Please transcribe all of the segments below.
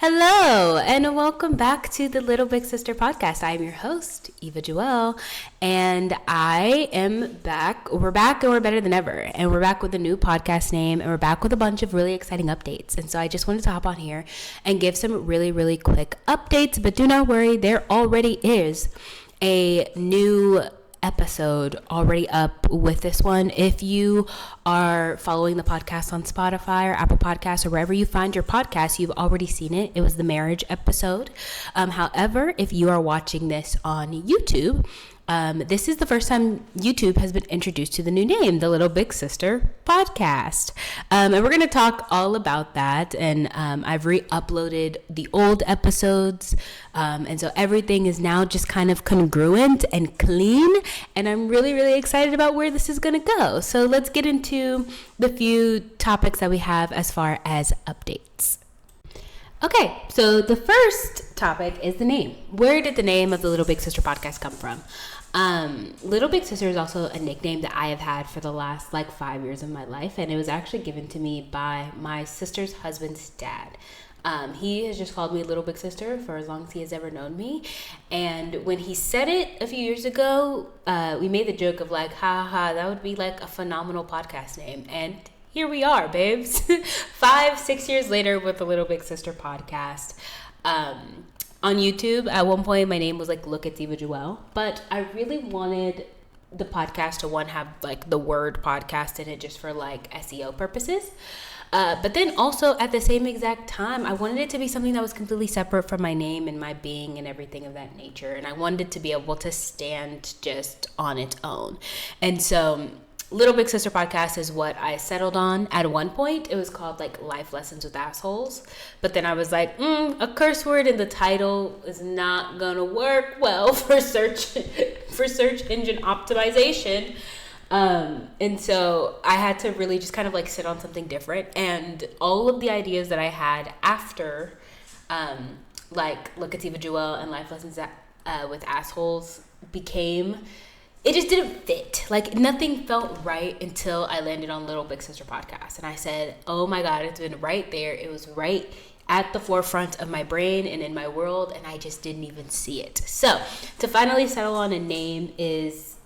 Hello, and welcome back to the Little Big Sister podcast. I am your host, Eva Joelle, and I am back. We're back, and we're better than ever. And we're back with a new podcast name, and we're back with a bunch of really exciting updates. And so I just wanted to hop on here and give some really, really quick updates. But do not worry, there already is a new episode already up with this one. If you are following the podcast on Spotify or Apple Podcasts or wherever you find your podcast, you've already seen it. It was the marriage episode. However, if you are watching this on YouTube, this is the first time YouTube has been introduced to the new name, the Little Big Sister podcast. And we're going to talk all about that. And I've re-uploaded the old episodes. And so everything is now just kind of congruent and clean. And I'm really, really excited about where this is going to go. So let's get into the few topics that we have as far as updates. Okay, so the first topic is the name. Where did the name of the Little Big Sister podcast come from? Little Big Sister is also a nickname that I have had for the last 5 years of my life, and it was actually given to me by my sister's husband's dad. He has just called me Little Big Sister for as long as he has ever known me, and when he said it a few years ago, we made the joke of that would be a phenomenal podcast name, and here we are, babes. 5-6 years later with the Little Big Sister podcast. On YouTube, at one point, my name was Look at Eva Joelle, but I really wanted the podcast to have the word podcast in it just for SEO purposes. But then also at the same exact time, I wanted it to be something that was completely separate from my name and my being and everything of that nature. And I wanted it to be able to stand just on its own. And so Little Big Sister podcast is what I settled on. At one point, it was called Life Lessons with Assholes. But then I was a curse word in the title is not gonna work well for search engine optimization. And so I had to really just kind of sit on something different. And all of the ideas that I had after, Look at Eva Joelle and Life Lessons with Assholes it just didn't fit. Nothing felt right until I landed on Little Big Sister podcast. And I said, oh my God, it's been right there. It was right at the forefront of my brain and in my world, and I just didn't even see it. So to finally settle on a name is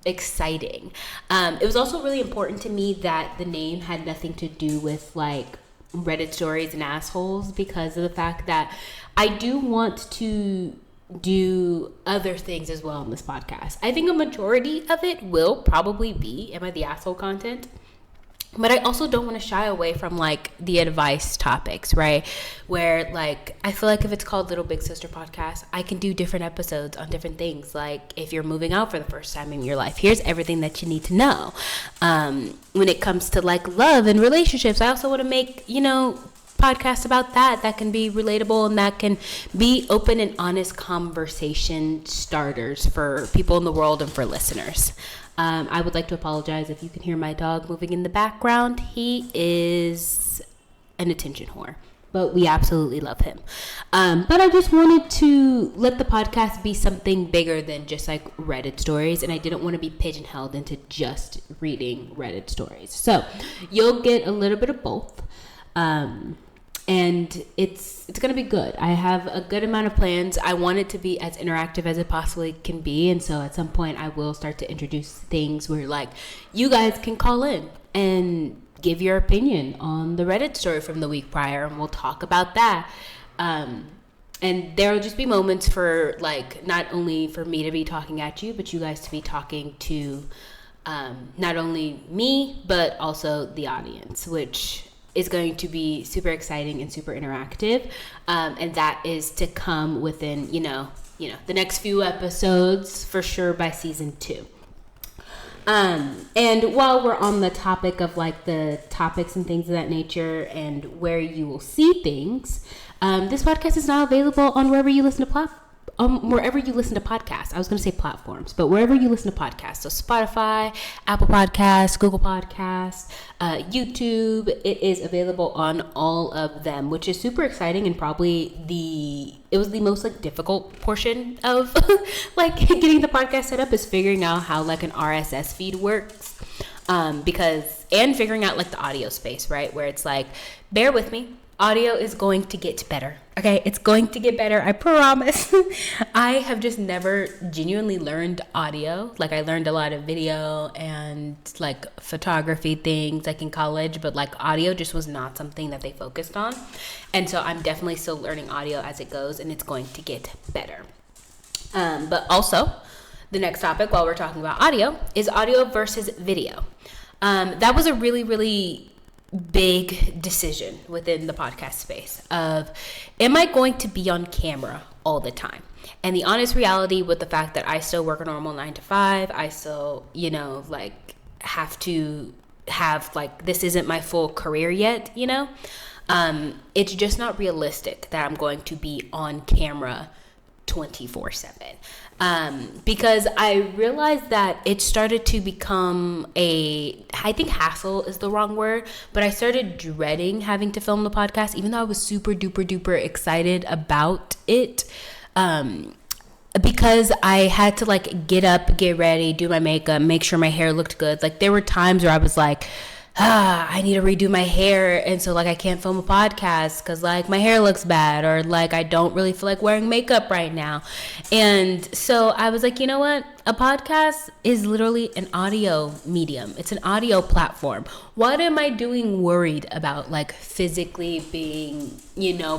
exciting. It was also really important to me that the name had nothing to do with Reddit stories and assholes, because of the fact that I do want to do other things as well in this podcast. I think a majority of it will probably be Am I the Asshole content, but I also don't want to shy away from the advice topics, right? Where I feel if it's called Little Big Sister podcast, I can do different episodes on different things. If you're moving out for the first time in your life, here's everything that you need to know. When it comes to love and relationships, I also want to make podcasts about that can be relatable and that can be open and honest conversation starters for people in the world and for listeners. I would like to apologize if you can hear my dog moving in the background. He is an attention whore, but we absolutely love him. But I just wanted to let the podcast be something bigger than just Reddit stories, and I didn't want to be pigeonholed into just reading Reddit stories. So you'll get a little bit of both. And it's going to be good. I have a good amount of plans. I want it to be as interactive as it possibly can be. And so at some point I will start to introduce things where you guys can call in and give your opinion on the Reddit story from the week prior. And we'll talk about that. And there will just be moments for not only for me to be talking at you, but you guys to be talking to not only me, but also the audience, which is going to be super exciting and super interactive. And that is to come within, the next few episodes for sure by season 2. And while we're on the topic of the topics and things of that nature and where you will see things, this podcast is now available on wherever you listen to wherever you listen to podcasts. I was going to say platforms, but wherever you listen to podcasts. So Spotify, Apple Podcasts, Google Podcasts, YouTube. It is available on all of them, which is super exciting and probably it was the most difficult portion of getting the podcast set up is figuring out how an RSS feed works. And figuring out the audio space, right? Where it's bear with me. audio is going to get better. Okay, it's going to get better, I promise. I have just never genuinely learned audio. Like, I learned a lot of video and like photography things like in college, but like audio just was not something that they focused on. And so I'm definitely still learning audio as it goes, and it's going to get better. But also, the next topic while we're talking about audio is audio versus video. That was a really, really big decision within the podcast space of, am I going to be on camera all the time? And the honest reality with the fact that I still work a normal 9 to 5, I still, like have to have like, this isn't my full career yet, it's just not realistic that I'm going to be on camera 24/7. Because I realized that it started to become I think hassle is the wrong word, but I started dreading having to film the podcast, even though I was super duper duper excited about it. Because I had to like get up, get ready, do my makeup, make sure my hair looked good. Like, there were times where I was like, I need to redo my hair, and so like I can't film a podcast because like my hair looks bad, or like I don't really feel like wearing makeup right now. And so I was like, you know what? A podcast is literally an audio medium. It's an audio platform. What am I doing worried about like physically being,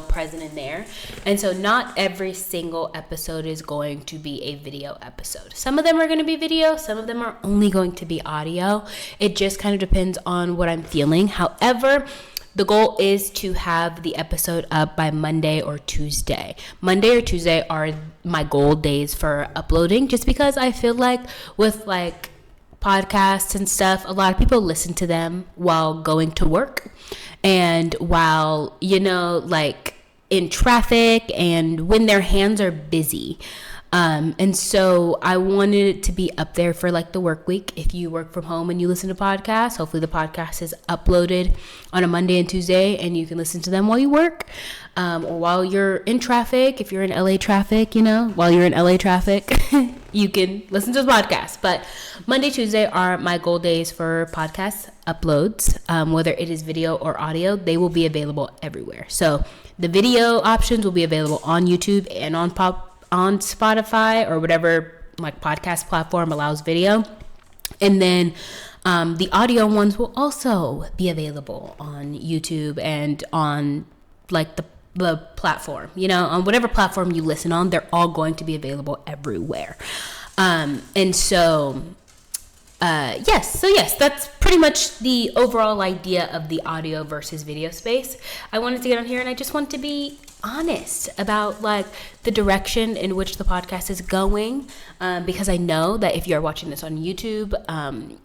present in there? And so not every single episode is going to be a video episode. Some of them are going to be video. Some of them are only going to be audio. It just kind of depends on what I'm feeling. However, the goal is to have the episode up by Monday or Tuesday. Monday or Tuesday are my goal days for uploading, just because I feel like with like podcasts and stuff, a lot of people listen to them while going to work and while, like in traffic and when their hands are busy. And so I wanted it to be up there for like the work week. If you work from home and you listen to podcasts, hopefully the podcast is uploaded on a Monday and Tuesday and you can listen to them while you work, or while you're in traffic. If you're in LA traffic, while you're in LA traffic, you can listen to the podcast. But Monday, Tuesday are my goal days for podcast uploads. Whether it is video or audio, they will be available everywhere. So the video options will be available on YouTube and on Spotify or whatever like podcast platform allows video. And then the audio ones will also be available on YouTube and on like the platform, on whatever platform you listen on. They're all going to be available everywhere. And so yes, that's pretty much the overall idea of the audio versus video space. I wanted to get on here and I just want to be honest about like the direction in which the podcast is going, because I know that if you're watching this on YouTube,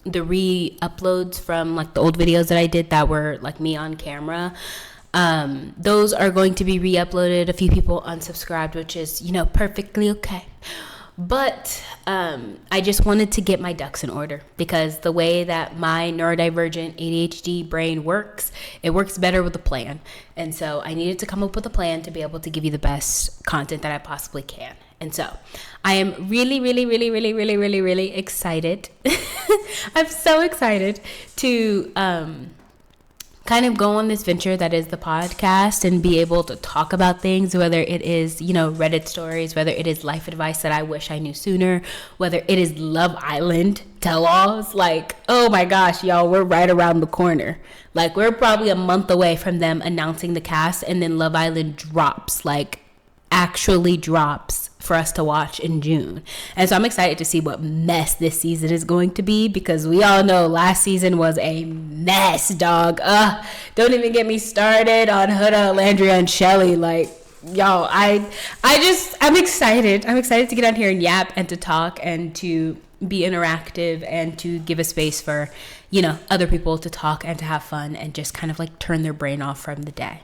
the re-uploads from like the old videos that I did that were like me on camera, those are going to be re-uploaded. A few people unsubscribed, which is perfectly okay. But I just wanted to get my ducks in order, because the way that my neurodivergent ADHD brain works, it works better with a plan. And so I needed to come up with a plan to be able to give you the best content that I possibly can. And so I am really, really, really, really, really, really, really excited. I'm so excited to kind of go on this venture that is the podcast and be able to talk about things, whether it is, Reddit stories, whether it is life advice that I wish I knew sooner, whether it is Love Island tell-alls. Like, oh my gosh, y'all, we're right around the corner. Like, we're probably a month away from them announcing the cast, and then Love Island drops, like actually drops for us to watch in June. And so I'm excited to see what mess this season is going to be, because we all know last season was a mess, dog. Don't even get me started on Huda, Landria, and Shelly. Like, y'all, I'm excited. I'm excited to get on here and yap and to talk and to be interactive and to give a space for, other people to talk and to have fun and just kind of like turn their brain off from the day.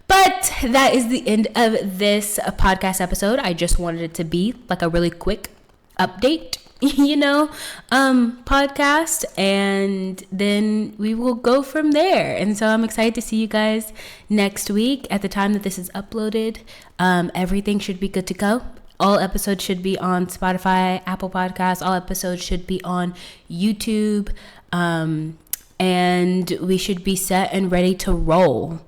But that is the end of this podcast episode. I just wanted it to be like a really quick update, podcast, and then we will go from there. And so I'm excited to see you guys next week. At the time that this is uploaded, everything should be good to go. All episodes should be on Spotify, Apple Podcasts. All episodes should be on YouTube, and we should be set and ready to roll.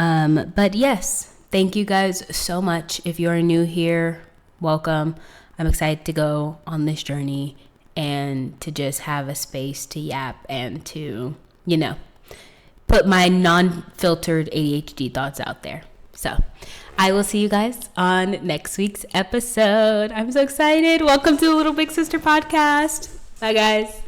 But yes, thank you guys so much. If you're new here, welcome. I'm excited to go on this journey and to just have a space to yap and to, put my non-filtered ADHD thoughts out there. So I will see you guys on next week's episode. I'm so excited. Welcome to the Little Big Sister podcast. Bye, guys.